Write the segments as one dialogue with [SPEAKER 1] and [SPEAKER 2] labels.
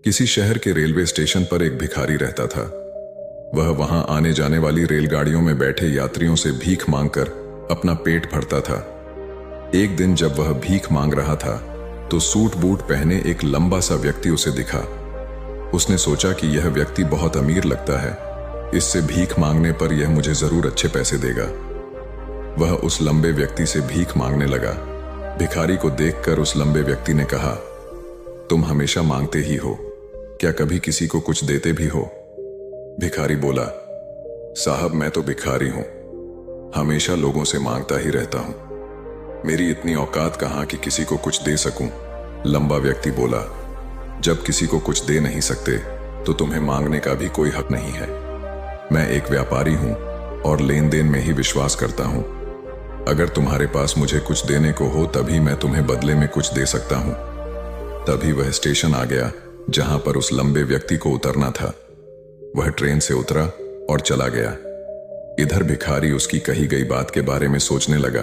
[SPEAKER 1] किसी शहर के रेलवे स्टेशन पर एक भिखारी रहता था। वह वहां आने जाने वाली रेलगाड़ियों में बैठे यात्रियों से भीख मांगकर अपना पेट भरता था। एक दिन जब वह भीख मांग रहा था तो सूट बूट पहने एक लंबा सा व्यक्ति उसे दिखा। उसने सोचा कि यह व्यक्ति बहुत अमीर लगता है, इससे भीख मांगने पर यह मुझे जरूर अच्छे पैसे देगा। वह उस लंबे व्यक्ति से भीख मांगने लगा। भिखारी को देखकर उस लंबे व्यक्ति ने कहा, तुम हमेशा मांगते ही हो, क्या कभी किसी को कुछ देते भी हो? भिखारी बोला, साहब मैं तो भिखारी हूं, हमेशा लोगों से मांगता ही रहता हूं, मेरी इतनी औकात कहां कि किसी को कुछ दे सकूं। लंबा व्यक्ति बोला, जब किसी को कुछ दे नहीं सकते तो तुम्हें मांगने का भी कोई हक नहीं है। मैं एक व्यापारी हूं और लेन देन में ही विश्वास करता हूं। अगर तुम्हारे पास मुझे कुछ देने को हो तभी मैं तुम्हें बदले में कुछ दे सकता हूं। तभी वह स्टेशन आ गया जहां पर उस लंबे व्यक्ति को उतरना था। वह ट्रेन से उतरा और चला गया। इधर भिखारी उसकी कही गई बात के बारे में सोचने लगा।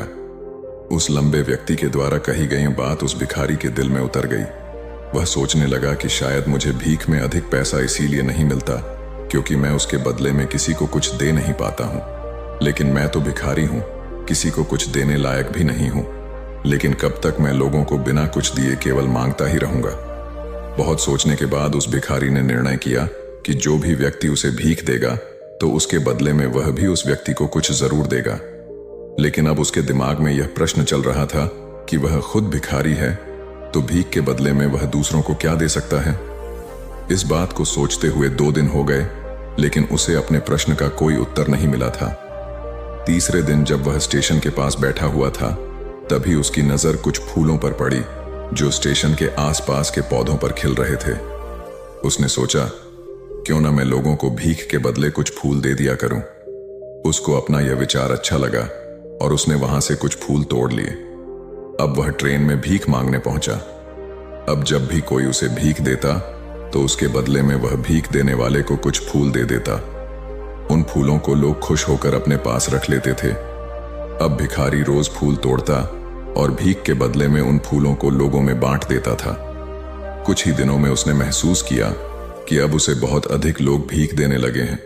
[SPEAKER 1] उस लंबे व्यक्ति के द्वारा कही गई बात उस भिखारी के दिल में उतर गई। वह सोचने लगा कि शायद मुझे भीख में अधिक पैसा इसीलिए नहीं मिलता क्योंकि मैं उसके बदले में किसी को कुछ दे नहीं पाता हूं। लेकिन मैं तो भिखारी हूं, किसी को कुछ देने लायक भी नहीं हूं। लेकिन कब तक मैं लोगों को बिना कुछ दिए केवल मांगता ही रहूंगा? बहुत सोचने के बाद उस भिखारी ने निर्णय किया कि जो भी व्यक्ति उसे भीख देगा तो उसके बदले में वह भी उस व्यक्ति को कुछ जरूर देगा। लेकिन अब उसके दिमाग में यह प्रश्न चल रहा था कि वह खुद भिखारी है तो भीख के बदले में वह दूसरों को क्या दे सकता है। इस बात को सोचते हुए 2 दिन हो गए, लेकिन उसे अपने प्रश्न का कोई उत्तर नहीं मिला था। तीसरे दिन जब वह स्टेशन के पास बैठा हुआ था तभी उसकी नजर कुछ फूलों पर पड़ी जो स्टेशन के आसपास के पौधों पर खिल रहे थे। उसने सोचा, क्यों ना मैं लोगों को भीख के बदले कुछ फूल दे दिया करूं। उसको अपना यह विचार अच्छा लगा और उसने वहां से कुछ फूल तोड़ लिए। अब वह ट्रेन में भीख मांगने पहुंचा। अब जब भी कोई उसे भीख देता तो उसके बदले में वह भीख देने वाले को कुछ फूल दे देता। उन फूलों को लोग खुश होकर अपने पास रख लेते थे। अब भिखारी रोज फूल तोड़ता और भीख के बदले में उन फूलों को लोगों में बांट देता था। कुछ ही दिनों में उसने महसूस किया कि अब उसे बहुत अधिक लोग भीख देने लगे हैं।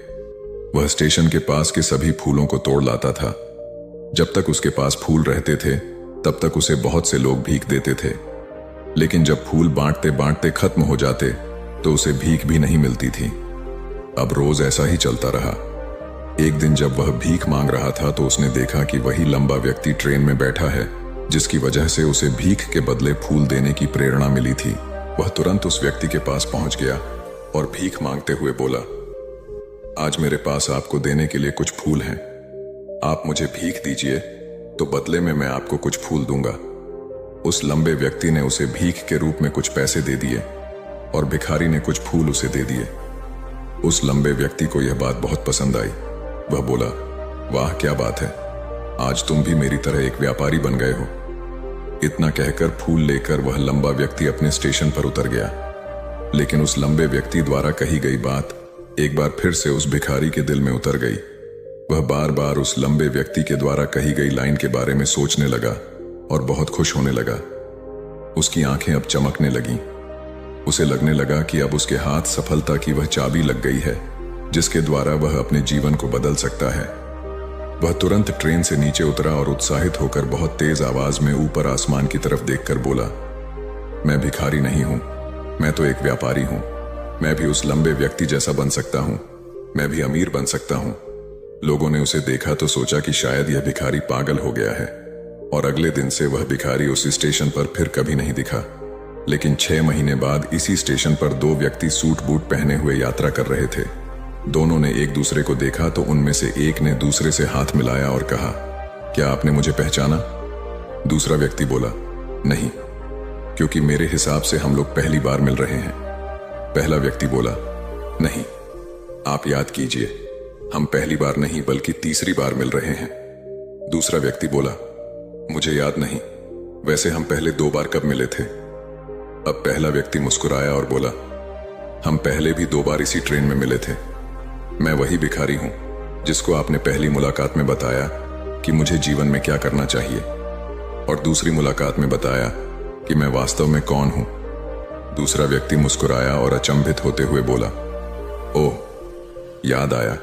[SPEAKER 1] वह स्टेशन के पास के सभी फूलों को तोड़ लाता था। जब तक उसके पास फूल रहते थे तब तक उसे बहुत से लोग भीख देते थे। लेकिन जब फूल बांटते बांटते खत्म हो जाते तो उसे भीख भी नहीं मिलती थी। अब रोज ऐसा ही चलता रहा। एक दिन जब वह भीख मांग रहा था तो उसने देखा कि वही लंबा व्यक्ति ट्रेन में बैठा है जिसकी वजह से उसे भीख के बदले फूल देने की प्रेरणा मिली थी। वह तुरंत उस व्यक्ति के पास पहुंच गया और भीख मांगते हुए बोला, आज मेरे पास आपको देने के लिए कुछ फूल हैं। आप मुझे भीख दीजिए तो बदले में मैं आपको कुछ फूल दूंगा। उस लंबे व्यक्ति ने उसे भीख के रूप में कुछ पैसे दे दिए और भिखारी ने कुछ फूल उसे दे दिए। उस लंबे व्यक्ति को यह बात बहुत पसंद आई। वह बोला, वाह क्या बात है, आज तुम भी मेरी तरह एक व्यापारी बन गए हो। इतना कहकर फूल लेकर वह लंबा व्यक्ति अपने स्टेशन पर उतर गया। लेकिन उस लंबे व्यक्ति द्वारा कही गई बात एक बार फिर से उस भिखारी के दिल में उतर गई। वह बार बार उस लंबे व्यक्ति के द्वारा कही गई लाइन के बारे में सोचने लगा और बहुत खुश होने लगा। उसकी आंखें अब चमकने लगीं। उसे लगने लगा कि अब उसके हाथ सफलता की वह चाबी लग गई है जिसके द्वारा वह अपने जीवन को बदल सकता है। वह तुरंत ट्रेन से नीचे उतरा और उत्साहित होकर बहुत तेज आवाज में ऊपर आसमान की तरफ देखकर बोला, मैं भिखारी नहीं हूं, मैं तो एक व्यापारी हूं। मैं भी उस लंबे व्यक्ति जैसा बन सकता हूं, मैं भी अमीर बन सकता हूं। लोगों ने उसे देखा तो सोचा कि शायद यह भिखारी पागल हो गया है और अगले दिन से वह भिखारी उस स्टेशन पर फिर कभी नहीं दिखा। लेकिन 6 महीने बाद इसी स्टेशन पर 2 व्यक्ति सूट बूट पहने हुए यात्रा कर रहे थे। दोनों ने एक दूसरे को देखा तो उनमें से एक ने दूसरे से हाथ मिलाया और कहा, क्या आपने मुझे पहचाना? दूसरा व्यक्ति बोला, नहीं, क्योंकि मेरे हिसाब से हम लोग पहली बार मिल रहे हैं। पहला व्यक्ति बोला, नहीं, आप याद कीजिए, हम पहली बार नहीं बल्कि तीसरी बार मिल रहे हैं। दूसरा व्यक्ति बोला, मुझे याद नहीं, वैसे हम पहले 2 बार कब मिले थे? अब पहला व्यक्ति मुस्कुराया और बोला, हम पहले भी 2 बार इसी ट्रेन में मिले थे। मैं वही भिखारी हूं जिसको आपने पहली मुलाकात में बताया कि मुझे जीवन में क्या करना चाहिए और दूसरी मुलाकात में बताया कि मैं वास्तव में कौन हूं। दूसरा व्यक्ति मुस्कुराया और अचंभित होते हुए बोला, ओह, याद आया,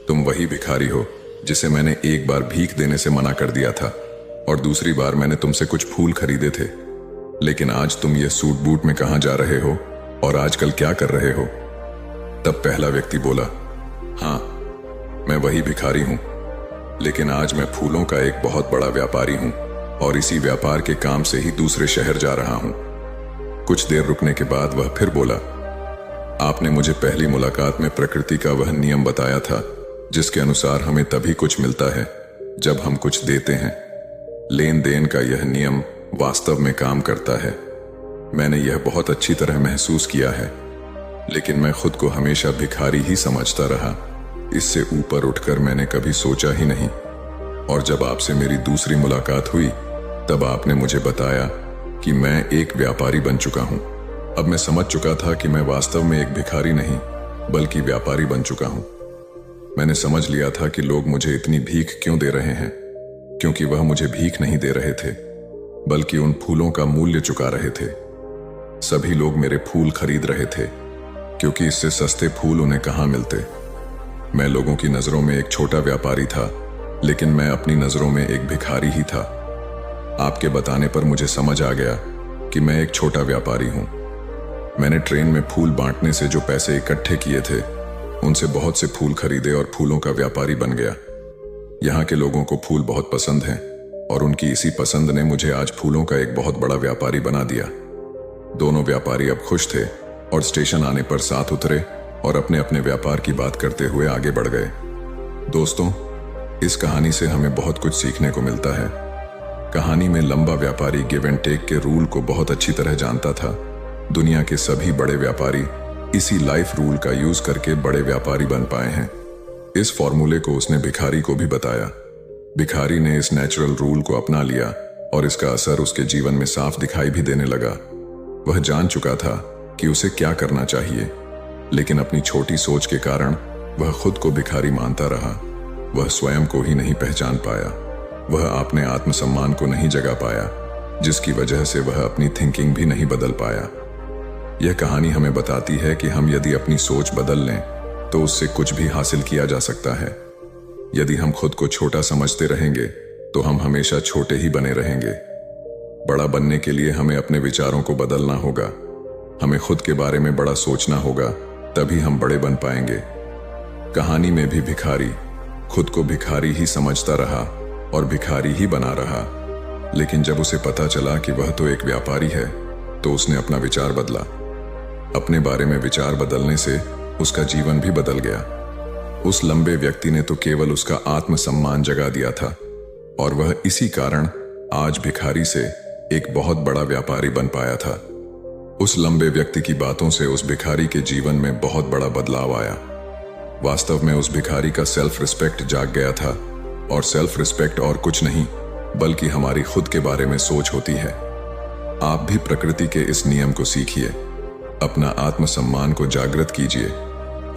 [SPEAKER 1] तुम वही भिखारी हो जिसे मैंने एक बार भीख देने से मना कर दिया था और दूसरी बार मैंने तुमसे कुछ फूल खरीदे थे। लेकिन आज तुम ये सूट बूट में कहां जा रहे हो और आजकल क्या कर रहे हो? तब पहला व्यक्ति बोला, हाँ, मैं वही भिखारी हूं, लेकिन आज मैं फूलों का एक बहुत बड़ा व्यापारी हूं और इसी व्यापार के काम से ही दूसरे शहर जा रहा हूं। कुछ देर रुकने के बाद वह फिर बोला, आपने मुझे पहली मुलाकात में प्रकृति का वह नियम बताया था जिसके अनुसार हमें तभी कुछ मिलता है जब हम कुछ देते हैं। लेन देन का यह नियम वास्तव में काम करता है। मैंने यह बहुत अच्छी तरह महसूस किया है, लेकिन मैं खुद को हमेशा भिखारी ही समझता रहा। इससे ऊपर उठकर मैंने कभी सोचा ही नहीं। और जब आपसे मेरी दूसरी मुलाकात हुई तब आपने मुझे बताया कि मैं एक व्यापारी बन चुका हूं। अब मैं समझ चुका था कि मैं वास्तव में एक भिखारी नहीं बल्कि व्यापारी बन चुका हूं। मैंने समझ लिया था कि लोग मुझे इतनी भीख क्यों दे रहे हैं, क्योंकि वह मुझे भीख नहीं दे रहे थे बल्कि उन फूलों का मूल्य चुका रहे थे। सभी लोग मेरे फूल खरीद रहे थे क्योंकि इससे सस्ते फूल उन्हें कहां मिलते। मैं लोगों की नजरों में एक छोटा व्यापारी था, लेकिन मैं अपनी नजरों में एक भिखारी ही था। आपके बताने पर मुझे समझ आ गया कि मैं एक छोटा व्यापारी हूं। मैंने ट्रेन में फूल बांटने से जो पैसे इकट्ठे किए थे उनसे बहुत से फूल खरीदे और फूलों का व्यापारी बन गया। यहाँ के लोगों को फूल बहुत पसंद हैं और उनकी इसी पसंद ने मुझे आज फूलों का एक बहुत बड़ा व्यापारी बना दिया। दोनों व्यापारी अब खुश थे और स्टेशन आने पर साथ उतरे और अपने अपने व्यापार की बात करते हुए आगे बढ़ गए। दोस्तों, इस कहानी से हमें बहुत कुछ सीखने को मिलता है। कहानी में लंबा व्यापारी गिव एंड टेक के रूल को बहुत अच्छी तरह जानता था। दुनिया के सभी बड़े व्यापारी इसी लाइफ रूल का यूज करके बड़े व्यापारी बन पाए हैं। इस फॉर्मूले को उसने भिखारी को भी बताया। भिखारी ने इस नेचुरल रूल को अपना लिया और इसका असर उसके जीवन में साफ दिखाई भी देने लगा। वह जान चुका था कि उसे क्या करना चाहिए, लेकिन अपनी छोटी सोच के कारण वह खुद को भिखारी मानता रहा। वह स्वयं को ही नहीं पहचान पाया। वह अपने आत्मसम्मान को नहीं जगा पाया, जिसकी वजह से वह अपनी थिंकिंग भी नहीं बदल पाया। यह कहानी हमें बताती है कि हम यदि अपनी सोच बदल लें तो उससे कुछ भी हासिल किया जा सकता है। यदि हम खुद को छोटा समझते रहेंगे तो हम हमेशा छोटे ही बने रहेंगे। बड़ा बनने के लिए हमें अपने विचारों को बदलना होगा। हमें खुद के बारे में बड़ा सोचना होगा, तभी हम बड़े बन पाएंगे। कहानी में भी भिखारी खुद को भिखारी ही समझता रहा और भिखारी ही बना रहा, लेकिन जब उसे पता चला कि वह तो एक व्यापारी है तो उसने अपना विचार बदला। अपने बारे में विचार बदलने से उसका जीवन भी बदल गया। उस लंबे व्यक्ति ने तो केवल उसका आत्मसम्मान जगा दिया था और वह इसी कारण आज भिखारी से एक बहुत बड़ा व्यापारी बन पाया था। उस लंबे व्यक्ति की बातों से उस भिखारी के जीवन में बहुत बड़ा बदलाव आया। वास्तव में उस भिखारी का सेल्फ रिस्पेक्ट जाग गया था, और सेल्फ रिस्पेक्ट और कुछ नहीं बल्कि हमारी खुद के बारे में सोच होती है। आप भी प्रकृति के इस नियम को सीखिए, अपना आत्मसम्मान को जागृत कीजिए,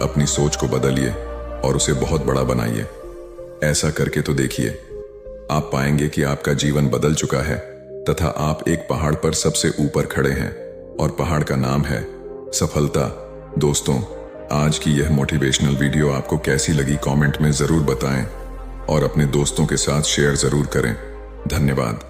[SPEAKER 1] अपनी सोच को बदलिए और उसे बहुत बड़ा बनाइए। ऐसा करके तो देखिए, आप पाएंगे कि आपका जीवन बदल चुका है तथा आप एक पहाड़ पर सबसे ऊपर खड़े हैं और पहाड़ का नाम है सफलता। दोस्तों, आज की यह मोटिवेशनल वीडियो आपको कैसी लगी कमेंट में जरूर बताएं और अपने दोस्तों के साथ शेयर जरूर करें। धन्यवाद।